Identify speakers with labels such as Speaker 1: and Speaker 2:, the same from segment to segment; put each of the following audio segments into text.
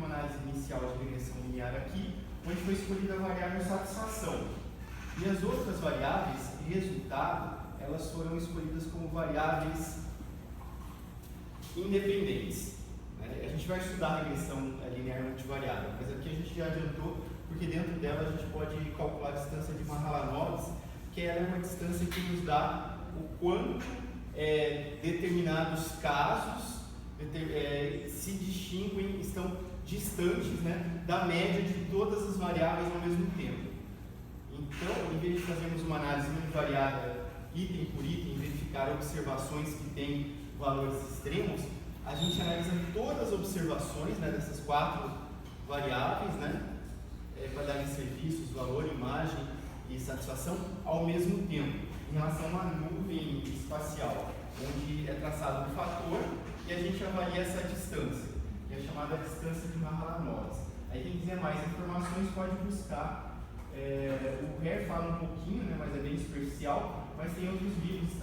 Speaker 1: uma análise inicial de regressão linear aqui, onde foi escolhida a variável satisfação. E as outras variáveis, resultado, elas foram escolhidas como variáveis independentes. A gente vai estudar a regressão linear multivariável, mas aqui a gente já adiantou, porque dentro dela a gente pode calcular a distância de Mahalanobis, que ela é uma distância que nos dá o quanto determinados casos se distinguem, estão distantes, né, da média de todas as variáveis ao mesmo tempo. Então, em vez de fazermos uma análise multivariada item por item, verificar observações que têm valores extremos, a gente analisa todas as observações, né, dessas 4 variáveis, né, qualidade de serviços, valor, imagem e satisfação, ao mesmo tempo, em relação a uma nuvem espacial, onde é traçado um fator e a gente avalia essa distância, que é chamada distância de Mahalanobis. Aí quem quiser mais informações pode buscar. O Hare fala um pouquinho, né, mas é bem superficial, mas tem outros livros de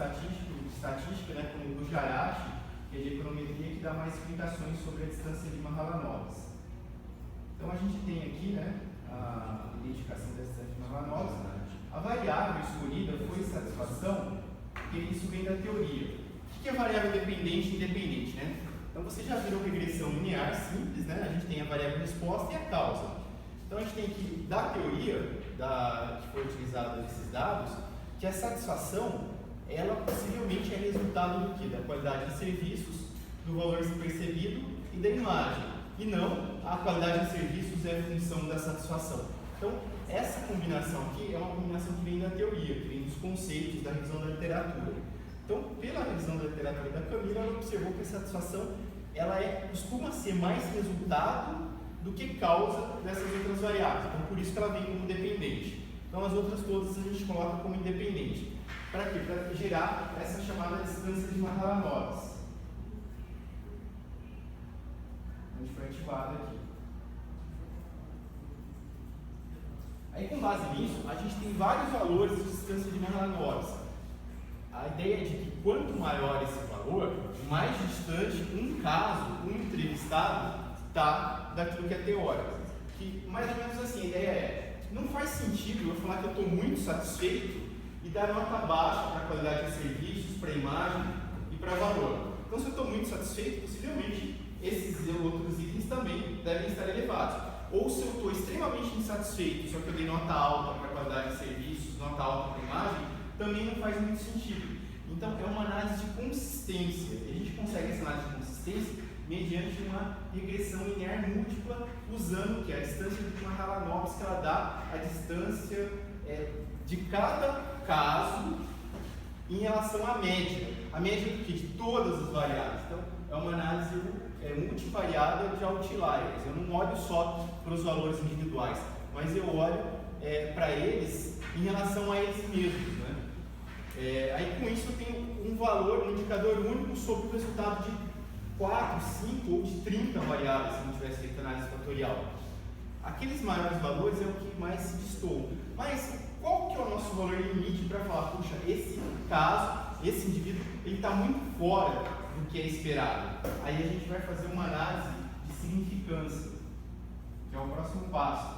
Speaker 1: estatística, né, como o do Jarashi, que é de econometria, que dá mais explicações sobre a distância de Mahalanobis. Então a gente tem aqui, né, a identificação da distância de Mahalanobis. A variável escolhida foi satisfação, porque isso vem da teoria. O que é variável dependente e independente, né? Então vocês já viram regressão linear simples, né? A gente tem a variável resposta e a causa. Então a gente tem aqui, da teoria que foi utilizada nesses dados, que a satisfação, ela possivelmente é resultado do quê? Da qualidade de serviços, do valor percebido e da imagem. E não a qualidade de serviços é função da satisfação. Então, essa combinação aqui é uma combinação que vem da teoria, que vem dos conceitos, da revisão da literatura. Então, pela revisão da literatura da Camila, ela observou que a satisfação ela costuma ser mais resultado do que causa dessas outras variáveis. Então, por isso que ela vem como dependente. Então, as outras todas a gente coloca como independente. Para quê? Para gerar essa chamada distância de Mahalanobis. A gente foi ativado aqui. Aí, com base nisso, a gente tem vários valores de distância de Mahalanobis. A ideia é de que quanto maior esse valor, mais distante um caso, um entrevistado, está daquilo que é teórico. Que, mais ou menos assim, a ideia é, não faz sentido eu falar que eu estou muito satisfeito e dar nota baixa para a qualidade de serviços, para a imagem e para valor. Então, se eu estou muito satisfeito, possivelmente esses outros itens também devem estar elevados. Ou se eu estou extremamente insatisfeito, só que eu dei nota alta para a qualidade de serviços, nota alta para a imagem, também não faz muito sentido. Então, é uma análise de consistência. E a gente consegue essa análise de consistência mediante uma regressão linear múltipla, usando que a distância de Mahalanobis, que ela dá a distância de cada caso em relação à média. A média do que? De todas as variáveis. Então, é uma análise multivariada de outliers. Eu não olho só para os valores individuais, mas eu olho para eles em relação a eles mesmos, né? Aí com isso eu tenho um valor, um indicador único sobre o resultado de 4, 5 ou de 30 variáveis, se não tivesse feito análise fatorial. Aqueles maiores valores é o que mais se destoam. Mas qual que é o nosso valor limite para falar, puxa, esse caso, esse indivíduo, ele está muito fora do que é esperado? Aí a gente vai fazer uma análise de significância, que é o próximo passo.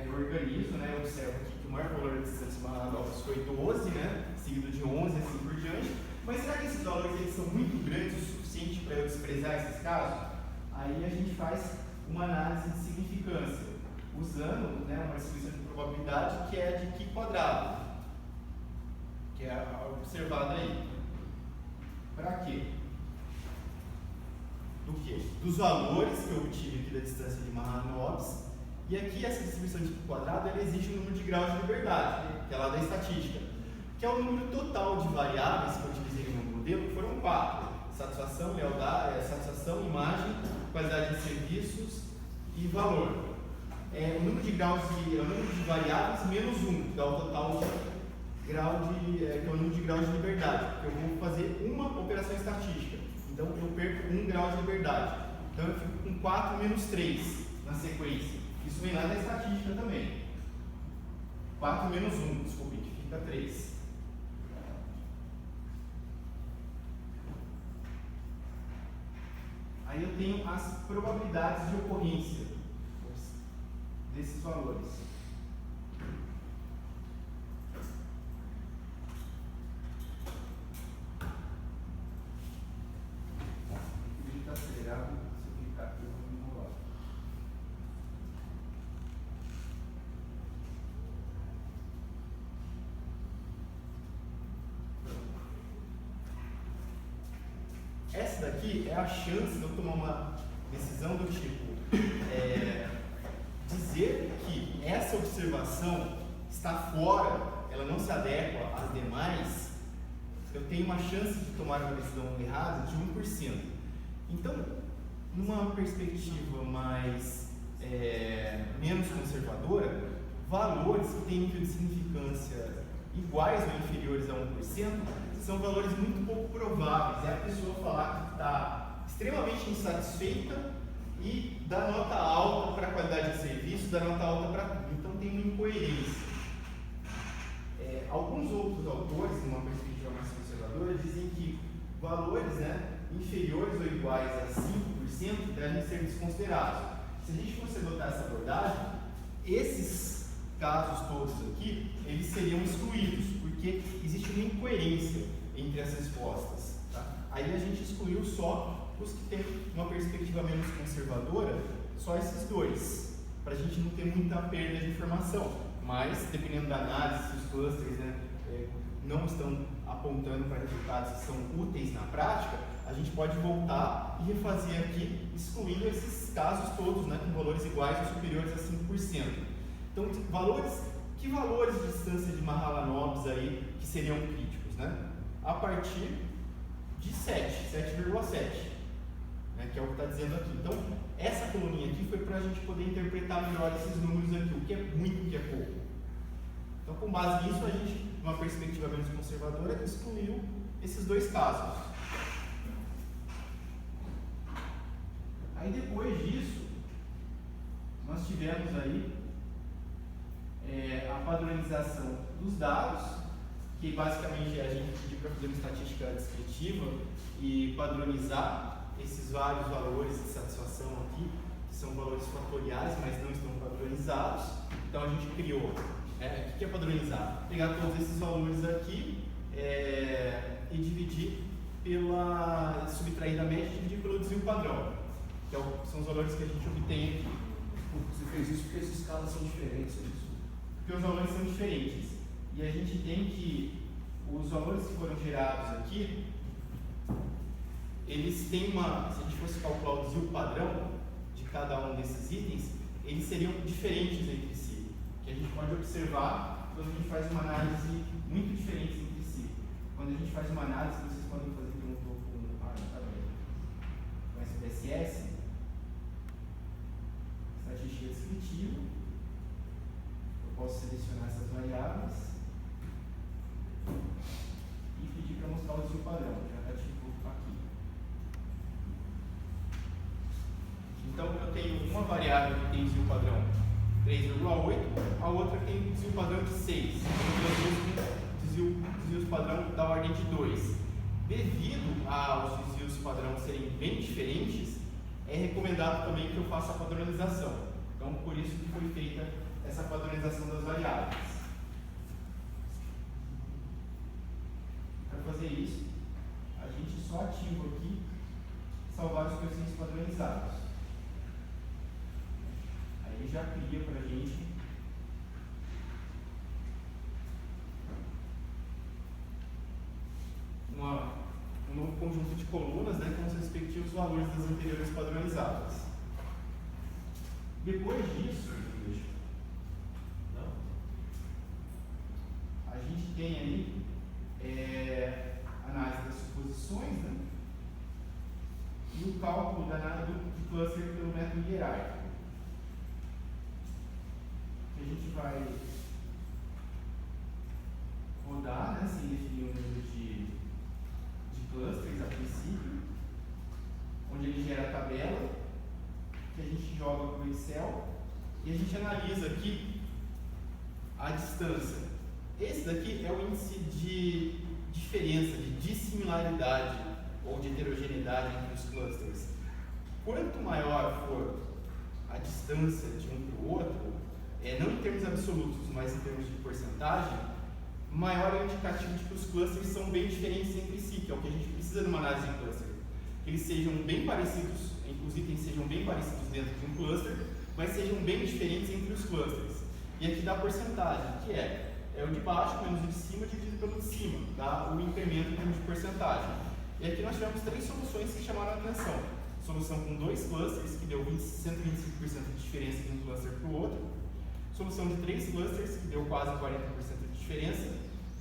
Speaker 1: Eu organizo, eu observo aqui que o maior valor de distância Mahalanobis foi 12, seguido de 11 e assim por diante. Mas será que esses valores eles são muito grandes o suficiente para eu desprezar esses casos? Aí a gente faz uma análise de significância, usando uma distribuição de probabilidade que é de Q quadrado, que é observada aí. Para quê? Do quê? Dos valores que eu obtive aqui da distância de Mahalanobis. E aqui essa distribuição de Q quadrado ela exige um número de graus de liberdade, que é lá da estatística, que é o número total de variáveis que eu utilizei no meu modelo, que foram 4: satisfação, lealdade, satisfação, imagem, qualidade de serviços e valor. O número de graus o número de variáveis menos 1, que dá o total de grau que é o número de graus de liberdade, porque eu vou fazer uma operação estatística, então eu perco 1 grau de liberdade. Então eu fico com 4 menos 3 na sequência. Isso vem lá da estatística também. 4 menos 1, desculpe, que fica 3. Aí eu tenho as probabilidades de ocorrência desses valores. Ele está acelerado, se eu clicar aqui eu vou me enrolar. Essa daqui é a chance de eu tomar uma decisão do tipo, dizer que essa observação está fora, ela não se adequa às demais, eu tenho uma chance de tomar uma decisão errada de 1%. Então, numa perspectiva mais menos conservadora, valores que têm nível de significância iguais ou inferiores a 1% são valores muito pouco prováveis. É a pessoa falar que está extremamente insatisfeita e dá nota alta para a qualidade de serviço, dá nota alta para tudo. Então tem uma incoerência. Alguns outros autores, numa perspectiva mais conservadora, dizem que valores inferiores ou iguais a 5% devem ser desconsiderados. Se a gente fosse adotar essa abordagem, esses casos todos aqui, eles seriam excluídos, porque existe uma incoerência entre as respostas. Tá? Aí a gente excluiu só os que têm uma perspectiva menos conservadora, só esses dois, para a gente não ter muita perda de informação. Mas, dependendo da análise, se os clusters não estão apontando para resultados que são úteis na prática, a gente pode voltar e refazer aqui, excluindo esses casos todos, com valores iguais ou superiores a 5%. Então, que valores de distância de Mahalanobis aí que seriam críticos? A partir de 7,7, que é o que está dizendo aqui. Então, essa coluninha aqui foi para a gente poder interpretar melhor esses números aqui, o que é muito e o que é pouco. Então, com base nisso, a gente, numa perspectiva menos conservadora, excluiu esses dois casos. Aí, depois disso, nós tivemos aí a padronização dos dados, que basicamente a gente pediu para fazer uma estatística descritiva e padronizar esses vários valores de satisfação aqui, que são valores fatoriais, mas não estão padronizados. Então a gente criou, o que é padronizar? Pegar todos esses valores aqui e dividir subtrair da média e dividir pelo desvio padrão, que são os valores que a gente obtém aqui.
Speaker 2: Você fez isso porque as escalas são diferentes, é isso?
Speaker 1: Porque os valores são diferentes. E a gente tem que, os valores que foram gerados aqui, eles têm se a gente fosse calcular o desvio padrão de cada um desses itens, eles seriam diferentes entre si. Que a gente pode observar quando a gente faz uma análise muito diferente entre si. Quando a gente faz uma análise, vocês podem fazer que eu não estou com SPSS, estatística descritiva. Eu posso selecionar essas variáveis e pedir para mostrar o desvio padrão, já está ativo aqui. Então eu tenho uma variável que tem desvio padrão 3,8, a outra tem desvio padrão de 6. Então desvios padrão da ordem de 2. Devido aos desvios padrão serem bem diferentes, é recomendado também que eu faça a padronização. Então por isso que foi feita essa padronização das variáveis. Para fazer isso, a gente só ativa aqui salvar os coeficientes padronizados. Aí ele já cria para a gente um novo conjunto de colunas, com os respectivos valores das anteriores padronizadas. Depois disso, a gente tem aí análise das suposições, e o cálculo da análise do cluster pelo método hierárquico. Que a gente vai rodar, sem definir o número de clusters a princípio, onde ele gera a tabela, que a gente joga para o Excel, e a gente analisa aqui a distância. Esse daqui é o índice de diferença, de dissimilaridade ou de heterogeneidade entre os clusters. quanto maior for a distância de um para o outro, não em termos absolutos, mas em termos de porcentagem, maior é o indicativo de que os clusters são bem diferentes entre si, que é o que a gente precisa numa análise de cluster. Que eles sejam bem parecidos, os itens sejam bem parecidos dentro de um cluster, mas sejam bem diferentes entre os clusters. E aqui dá a porcentagem, que é o de baixo menos o de cima dividido pelo de cima, dá o incremento em termos de porcentagem. E aqui nós tivemos 3 soluções que chamaram a atenção. Solução com 2 clusters, que deu 125% de diferença de um cluster para o outro. Solução de 3 clusters, que deu quase 40% de diferença.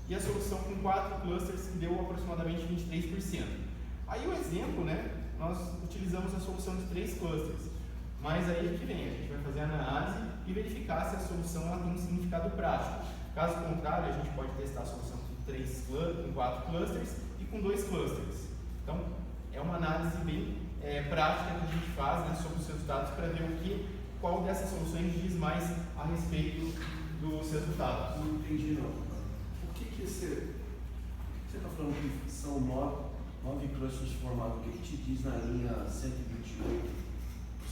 Speaker 1: E a solução com 4 clusters, que deu aproximadamente 23%. Aí o exemplo, né, nós utilizamos a solução de 3 clusters. Mas aí é que vem, a gente vai fazer a análise e verificar se a solução ela tem um significado prático. Caso contrário, a gente pode testar a solução com 4 clusters e com 2 clusters. Então, é uma análise bem prática que a gente faz, né, sobre os resultados para ver qual dessas soluções diz mais a respeito dos resultados.
Speaker 2: Não entendi não. Por que você está falando que são 9 clusters formados? O que te diz na linha 128,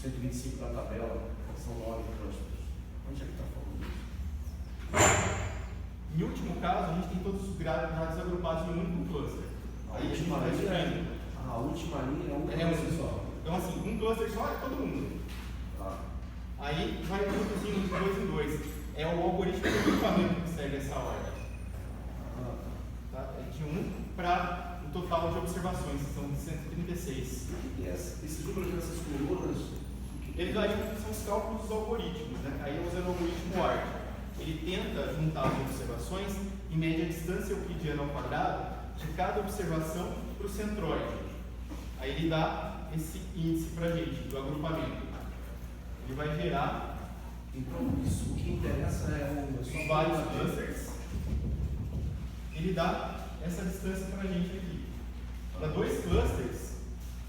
Speaker 2: 125 da tabela? São 9 clusters. Onde é que está falando isso?
Speaker 1: Em último caso, a gente tem todos os dados agrupados em um único cluster. Aí a gente vai definindo.
Speaker 2: A última linha é um cluster só.
Speaker 1: Então, assim, um cluster só é todo mundo. Aí vai reproduzindo de 2 em 2. É o algoritmo de agrupamento que segue essa ordem. Tá? É de 1 para o total de observações, que são 136.
Speaker 2: E esses números dessas colunas?
Speaker 1: Eles são os cálculos dos algoritmos, né? Aí usando o algoritmo ART. Ele tenta juntar as observações e mede a distância euclidiana ao quadrado de cada observação para o centroide. Aí ele dá esse índice para a gente, do agrupamento. Ele vai gerar.
Speaker 2: Então, isso, o que interessa
Speaker 1: são vários clusters. Ele dá essa distância para a gente aqui. Para 2 clusters,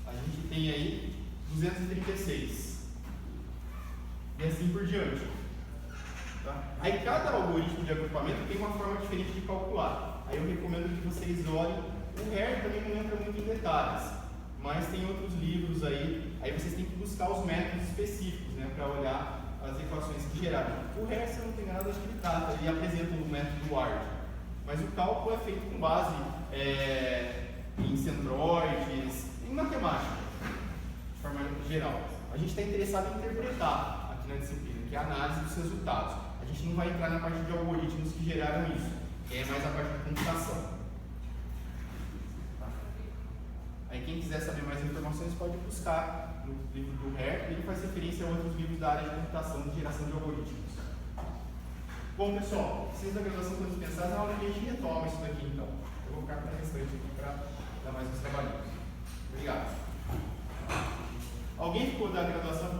Speaker 1: a gente tem aí 236. E assim por diante. Tá? Aí cada algoritmo de agrupamento tem uma forma diferente de calcular. Aí eu recomendo que vocês olhem. O RER também não entra muito em detalhes, mas tem outros livros aí vocês têm que buscar os métodos específicos, né, para olhar as equações que geraram. O RER, se eu não tem nada, acho que ele trata, ele apresenta o método ART, mas o cálculo é feito com base em centroides, em matemática, de forma geral. A gente está interessado em interpretar aqui na disciplina, que é a análise dos resultados. A gente não vai entrar na parte de algoritmos que geraram isso, é mais a parte de computação. Aí quem quiser saber mais informações pode buscar no livro do RER, ele faz referência a outros livros da área de computação de geração de algoritmos. Bom pessoal, vocês da graduação estão dispensados, na aula que a gente retoma isso daqui então. Eu vou ficar com o restante aqui para dar mais uns trabalhinhos. Obrigado. Alguém ficou da graduação